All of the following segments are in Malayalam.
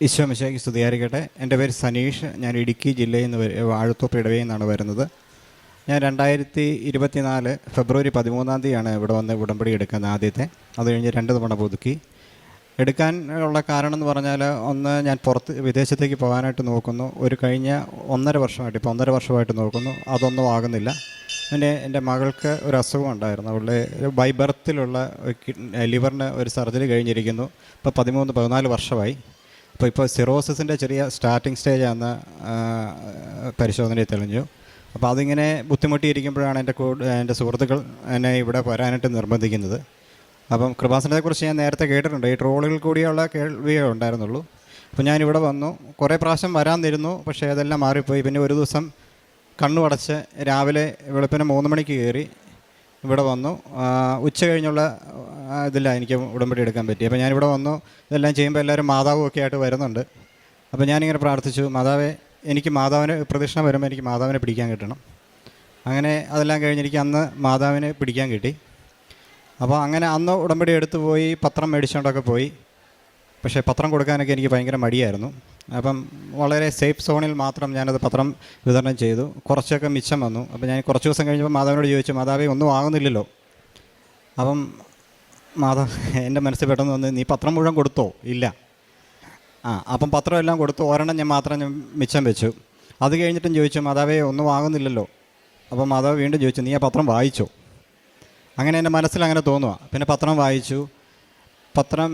ഈശോ മിശിഹായ്ക്ക് സ്തുതിയായിരിക്കട്ടെ. എൻ്റെ പേര് സനീഷ്. ഞാൻ ഇടുക്കി ജില്ലയിൽ നിന്ന് വാഴത്തോപ്പ് ഇടവയിൽ നിന്നാണ് വരുന്നത്. ഞാൻ 2024 ഫെബ്രുവരി 13 ഇവിടെ വന്ന് ഉടമ്പടി എടുക്കുന്നത് ആദ്യത്തെ. അത് കഴിഞ്ഞ് 2 തവണ പുതുക്കി. എടുക്കാൻ ഉള്ള കാരണം എന്ന് പറഞ്ഞാൽ, ഒന്ന്, ഞാൻ വിദേശത്തേക്ക് പോകാനായിട്ട് നോക്കുന്നു. കഴിഞ്ഞ 1.5 വർഷമായിട്ട്, ഇപ്പോൾ 1.5 വർഷമായിട്ട് നോക്കുന്നു. അതൊന്നും ആകുന്നില്ല. പിന്നെ എൻ്റെ മകൾക്ക് ഒരു അസുഖം ഉണ്ടായിരുന്നു. അവളുടെ ബൈ ബർത്തിലുള്ള ലിവറിന് ഒരു സർജറി കഴിഞ്ഞിരിക്കുന്നു. ഇപ്പോൾ 13-14 വർഷമായി. ഇപ്പോൾ സിറോസിസിൻ്റെ ചെറിയ സ്റ്റാർട്ടിങ് സ്റ്റേജാണെന്ന് പരിശോധനയിൽ തെളിഞ്ഞു. അപ്പോൾ അതിങ്ങനെ ബുദ്ധിമുട്ടിയിരിക്കുമ്പോഴാണ് എൻ്റെ സുഹൃത്തുക്കൾ എന്നെ ഇവിടെ വരാനായിട്ട് നിർബന്ധിക്കുന്നത്. അപ്പം കൃപാസനത്തെക്കുറിച്ച് ഞാൻ നേരത്തെ കേട്ടിട്ടുണ്ട്. ഈ ട്രോളുകളിൽ കൂടിയുള്ള കേൾവിയേ ഉണ്ടായിരുന്നുള്ളൂ. അപ്പോൾ ഞാനിവിടെ വന്നു. കുറേ പ്രാവശ്യം വരാനിരുന്നു, പക്ഷേ അതെല്ലാം മാറിപ്പോയി. പിന്നെ ഒരു ദിവസം കണ്ണുമടച്ച് രാവിലെ വെളുപ്പിന് 3 മണിക്ക് കയറി ഇവിടെ വന്നു. ഉച്ച കഴിഞ്ഞുള്ള ഇതിലാണ് എനിക്ക് ഉടമ്പടി എടുക്കാൻ പറ്റി. അപ്പോൾ ഞാനിവിടെ വന്നു. ഇതെല്ലാം ചെയ്യുമ്പോൾ എല്ലാവരും മാതാവും ഒക്കെ ആയിട്ട് വരുന്നുണ്ട്. അപ്പോൾ ഞാനിങ്ങനെ പ്രാർത്ഥിച്ചു, മാതാവേ, എനിക്ക് മാതാവിന് പ്രദക്ഷിണം വരുമ്പോൾ എനിക്ക് മാതാവിനെ പിടിക്കാൻ കിട്ടണം. അങ്ങനെ അതെല്ലാം കഴിഞ്ഞ് എനിക്ക് അന്ന് മാതാവിനെ പിടിക്കാൻ കിട്ടി. അപ്പോൾ അങ്ങനെ അന്ന് ഉടമ്പടി എടുത്തു പോയി, പത്രം മേടിച്ചുകൊണ്ടൊക്കെ പോയി. പക്ഷേ പത്രം കൊടുക്കാനൊക്കെ എനിക്ക് ഭയങ്കര മടിയായിരുന്നു. അപ്പം വളരെ സേഫ് സോണിൽ മാത്രം ഞാനത് പത്രം വിതരണം ചെയ്തു. കുറച്ചൊക്കെ മിച്ചം വന്നു. അപ്പോൾ ഞാൻ കുറച്ച് ദിവസം കഴിഞ്ഞപ്പോൾ മാതാവിനോട് ചോദിച്ചു, മാതാവേ, ഒന്നും ആകുന്നില്ലല്ലോ. അപ്പം എൻ്റെ മനസ്സിൽ പെട്ടെന്ന് വന്ന്, നീ പത്രം മുഴുവൻ കൊടുത്തോ? ഇല്ല. അപ്പം പത്രം എല്ലാം കൊടുത്തു. ഒരെണ്ണം ഞാൻ മിച്ചം വെച്ചു. അത് കഴിഞ്ഞിട്ടും ചോദിച്ചു, മാതാവേ, ഒന്നും ആകുന്നില്ലല്ലോ. അപ്പം മാതാവ് വീണ്ടും ചോദിച്ചു, നീ ആ പത്രം വായിച്ചോ? അങ്ങനെ എൻ്റെ മനസ്സിൽ അങ്ങനെ തോന്നുക. പിന്നെ പത്രം വായിച്ചു. പത്രം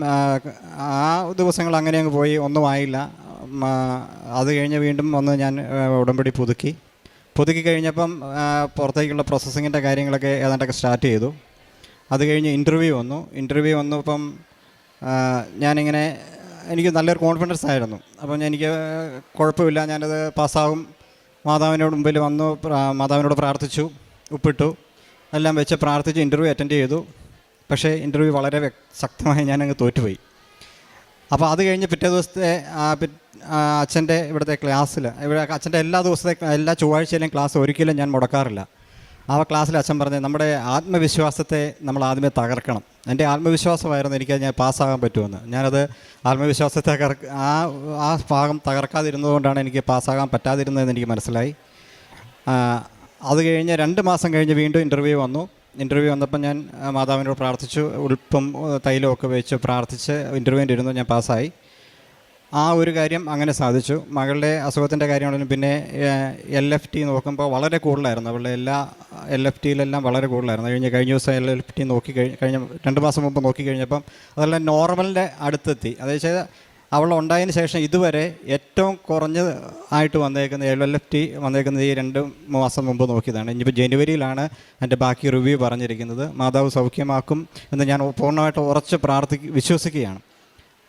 ആ ദിവസങ്ങൾ അങ്ങനെ അങ്ങ് പോയി. ഒന്നും ആയില്ല. അത് കഴിഞ്ഞ് വീണ്ടും വന്ന് ഞാൻ ഉടമ്പടി പുതുക്കി കഴിഞ്ഞപ്പം പുറത്തേക്കുള്ള പ്രോസസ്സിങ്ങിൻ്റെ കാര്യങ്ങളൊക്കെ ഏതാണ്ടൊക്കെ സ്റ്റാർട്ട് ചെയ്തു. അത് കഴിഞ്ഞ് ഇൻ്റർവ്യൂ വന്നു. ഇപ്പം ഞാനിങ്ങനെ, എനിക്ക് നല്ലൊരു കോൺഫിഡൻസ് ആയിരുന്നു. അപ്പം എനിക്ക് കുഴപ്പമില്ല, ഞാനത് പാസ്സാകും. മാതാവിനോട് മുമ്പിൽ വന്നു, മാതാവിനോട് പ്രാർത്ഥിച്ചു, ഉപ്പിട്ടു, എല്ലാം വെച്ച് പ്രാർത്ഥിച്ച് ഇൻ്റർവ്യൂ അറ്റൻഡ് ചെയ്തു. പക്ഷേ ഇൻ്റർവ്യൂ വളരെ ശക്തമായി ഞാനങ്ങ് തോറ്റുപോയി. അപ്പോൾ അത് കഴിഞ്ഞ് പിറ്റേ ദിവസത്തെ അച്ഛൻ്റെ ഇവിടുത്തെ ക്ലാസ്സിൽ, അച്ഛൻ്റെ എല്ലാ ചൊവ്വാഴ്ചയിലും ക്ലാസ് ഒരിക്കലും ഞാൻ മുടക്കാറില്ല. ആ ക്ലാസ്സിൽ അച്ഛൻ പറഞ്ഞ്, നമ്മുടെ ആത്മവിശ്വാസത്തെ നമ്മൾ ആദ്യമേ തകർക്കണം. എൻ്റെ ആത്മവിശ്വാസമായിരുന്നു ഞാൻ പാസ്സാകാൻ പറ്റുമെന്ന്. ഞാനത് ആത്മവിശ്വാസത്തെ ആ ഭാഗം തകർക്കാതിരുന്നതുകൊണ്ടാണ് എനിക്ക് പാസ്സാകാൻ പറ്റാതിരുന്നതെന്ന് എനിക്ക് മനസ്സിലായി. അത് കഴിഞ്ഞ് 2 മാസം കഴിഞ്ഞ് വീണ്ടും ഇൻ്റർവ്യൂ വന്നപ്പോൾ ഞാൻ മാതാവിനോട് പ്രാർത്ഥിച്ചു, ഉൾപ്പും തൈലമൊക്കെ വെച്ച് പ്രാർത്ഥിച്ച് ഇൻ്റർവ്യൂവിൻ്റെ ഇരുന്നു. ഞാൻ പാസ്സായി. ആ ഒരു കാര്യം അങ്ങനെ സാധിച്ചു. മകളുടെ അസുഖത്തിൻ്റെ കാര്യമാണെങ്കിലും പിന്നെ LFT നോക്കുമ്പോൾ വളരെ കൂടുതലായിരുന്നു. അവളുടെ എല്ലാ LFTയിലെല്ലാം വളരെ കൂടുതലായിരുന്നു. കഴിഞ്ഞ ദിവസം LFT കഴിഞ്ഞ 2 മാസം മുമ്പ് നോക്കിക്കഴിഞ്ഞപ്പം അതെല്ലാം നോർമലിൻ്റെ അടുത്തെത്തി. അതായത് അവളുണ്ടായതിന് ശേഷം ഇതുവരെ ഏറ്റവും കുറഞ്ഞതായിട്ട് വന്നേക്കുന്ന LFT വന്നേക്കുന്നത് ഈ 2 മാസം മുമ്പ് നോക്കിയതാണ്. ഇനിയിപ്പോൾ ജനുവരിയിലാണ് എൻ്റെ ബാക്കി റിവ്യൂ പറഞ്ഞിരിക്കുന്നത്. മാതാവ് സൗഖ്യമാക്കും എന്ന് ഞാൻ പൂർണ്ണമായിട്ട് ഉറച്ച് വിശ്വസിക്കുകയാണ്.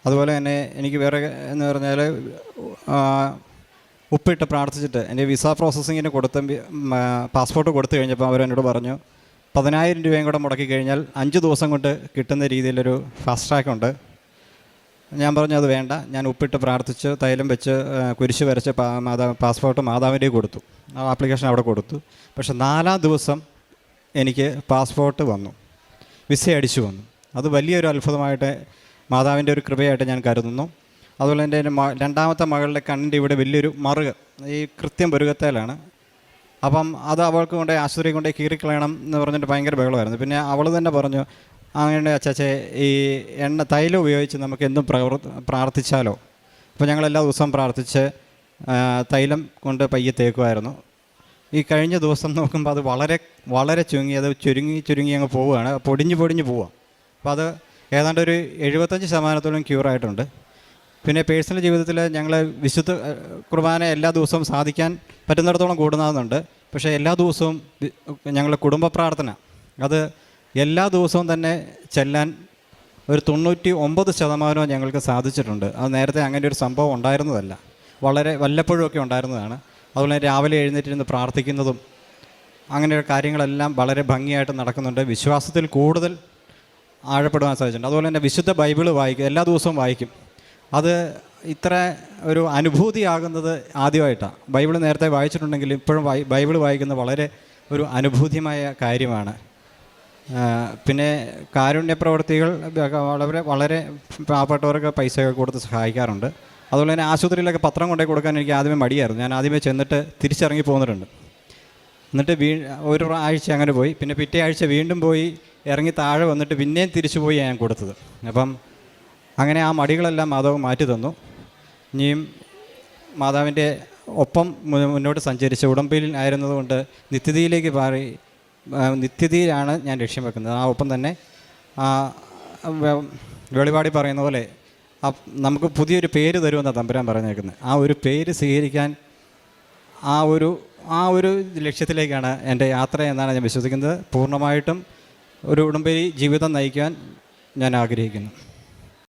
അതുപോലെ തന്നെ എനിക്ക് വേറെ എന്ന് പറഞ്ഞാൽ, ഉപ്പിട്ട് പ്രാർത്ഥിച്ചിട്ട് എൻ്റെ വിസ പ്രോസസ്സിങ്ങിന് പാസ്പോർട്ട് കൊടുത്തു കഴിഞ്ഞപ്പോൾ അവരെന്നോട് പറഞ്ഞു, 10,000 രൂപയും കൂടെ മുടക്കി കഴിഞ്ഞാൽ 5 ദിവസം കൊണ്ട് കിട്ടുന്ന രീതിയിലൊരു ഫാസ്റ്റ് ട്രാക്ക് ഉണ്ട്. ഞാൻ പറഞ്ഞു, അത് വേണ്ട. ഞാൻ ഉപ്പിട്ട് പ്രാർത്ഥിച്ച് തൈലം വെച്ച് കുരിശ് വരച്ച് പാസ്പോർട്ട് മാതാവിൻ്റെ കൊടുത്തു. ആ ആപ്ലിക്കേഷൻ അവിടെ കൊടുത്തു. പക്ഷെ 4-ാം ദിവസം എനിക്ക് പാസ്പോർട്ട് വന്നു, വിസ അടിച്ചു വന്നു. അത് വലിയൊരു അത്ഭുതമായിട്ട്, മാതാവിൻ്റെ ഒരു കൃപയായിട്ട് ഞാൻ കരുതുന്നു. അതുപോലെ എൻ്റെ 2ാമത്തെ മകളുടെ കണ്ണിൻ്റെ ഇവിടെ വലിയൊരു മറുക്, ഈ കൃത്യം പുരുകത്തേലാണ്. അപ്പം അത് അവൾക്ക് കൊണ്ടേ ആശുപത്രി കൊണ്ടേ കീറിക്കളയണം എന്ന് പറഞ്ഞിട്ട് ഭയങ്കര ബഹളമായിരുന്നു. പിന്നെ അവൾ തന്നെ പറഞ്ഞു, അങ്ങനെ അച്ചാച്ചേ, ഈ തൈലം ഉപയോഗിച്ച് നമുക്ക് എന്നും പ്രാർത്ഥിച്ചാലോ? അപ്പോൾ ഞങ്ങളെല്ലാ ദിവസവും പ്രാർത്ഥിച്ച് തൈലം കൊണ്ട് പയ്യെ തേക്കുമായിരുന്നു. ഈ കഴിഞ്ഞ ദിവസം നോക്കുമ്പോൾ അത് വളരെ വളരെ ചുരുങ്ങി അങ്ങ് പോവുകയാണ്, പൊടിഞ്ഞു പോവുക. അപ്പോൾ അത് ഏതാണ്ട് ഒരു 75% ക്യൂറായിട്ടുണ്ട്. പിന്നെ പേഴ്സണൽ ജീവിതത്തിൽ ഞങ്ങൾ വിശുദ്ധ കുർബാന എല്ലാ ദിവസവും സാധിക്കാൻ പറ്റുന്നിടത്തോളം കൂടുന്നതുണ്ട്. പക്ഷേ എല്ലാ ദിവസവും ഞങ്ങളുടെ കുടുംബ പ്രാർത്ഥന അത് എല്ലാ ദിവസവും തന്നെ ചെല്ലാൻ ഒരു 99% ഞങ്ങൾക്ക് സാധിച്ചിട്ടുണ്ട്. അത് നേരത്തെ അങ്ങനെ ഒരു സംഭവം ഉണ്ടായിരുന്നതല്ല, വളരെ വല്ലപ്പോഴുമൊക്കെ ഉണ്ടായിരുന്നതാണ്. അതുപോലെ രാവിലെ എഴുന്നേറ്റിരുന്ന് പ്രാർത്ഥിക്കുന്നതും അങ്ങനെയുള്ള കാര്യങ്ങളെല്ലാം വളരെ ഭംഗിയായിട്ട് നടക്കുന്നുണ്ട്. വിശ്വാസത്തിൽ കൂടുതൽ ആഴപ്പെടുവാൻ സാധിച്ചിട്ടുണ്ട്. അതുപോലെ തന്നെ വിശുദ്ധ ബൈബിള് വായിക്കും, എല്ലാ ദിവസവും വായിക്കും. അത് ഇത്ര ഒരു അനുഭൂതിയാകുന്നത് ആദ്യമായിട്ടാണ്. ബൈബിൾ നേരത്തെ വായിച്ചിട്ടുണ്ടെങ്കിലും ഇപ്പോഴും ബൈബിൾ വായിക്കുന്നത് വളരെ ഒരു അനുഭൂതിമായ കാര്യമാണ്. പിന്നെ കാരുണ്യ പ്രവർത്തികൾ വളരെ പാവപ്പെട്ടവർക്ക് പൈസയൊക്കെ കൊടുത്ത് സഹായിക്കാറുണ്ട്. അതുപോലെ തന്നെ ആശുപത്രിയിലൊക്കെ പത്രം കൊണ്ടേ കൊടുക്കാൻ എനിക്ക് ആദ്യമേ മടിയായിരുന്നു. ഞാൻ ആദ്യമേ ചെന്നിട്ട് തിരിച്ചിറങ്ങി പോന്നിട്ടുണ്ട്. എന്നിട്ട് ഒരു ആഴ്ച അങ്ങനെ പോയി. പിന്നെ പിറ്റേ ആഴ്ച വീണ്ടും പോയി ഇറങ്ങി താഴെ വന്നിട്ട് പിന്നെയും തിരിച്ചു പോയി ഞാൻ കൊടുത്തത്. അപ്പം അങ്ങനെ ആ മടികളെല്ലാം മാതാവ് മാറ്റി തന്നു. ഇനിയും മാതാവിൻ്റെ ഒപ്പം മുന്നോട്ട് സഞ്ചരിച്ച് ഉടമ്പയിൽ ആയിരുന്നതുകൊണ്ട് നിത്യതയിലേക്ക് മാറി നിത്യതയിലാണ് ഞാൻ ലക്ഷ്യം വെക്കുന്നത്. ആ ഒപ്പം തന്നെ വെളിപാടി പറയുന്ന പോലെ നമുക്ക് പുതിയൊരു പേര് തരുമെന്നാണ് തമ്പുരാൻ പറഞ്ഞേക്കുന്നത്. ആ ഒരു പേര് സ്വീകരിക്കാൻ ആ ഒരു ലക്ഷ്യത്തിലേക്കാണ് എൻ്റെ യാത്ര എന്നാണ് ഞാൻ വിശ്വസിക്കുന്നത്. പൂർണ്ണമായിട്ടും ഒരു ഉടമ്പടി ജീവിതം നയിക്കാൻ ഞാൻ ആഗ്രഹിക്കുന്നു.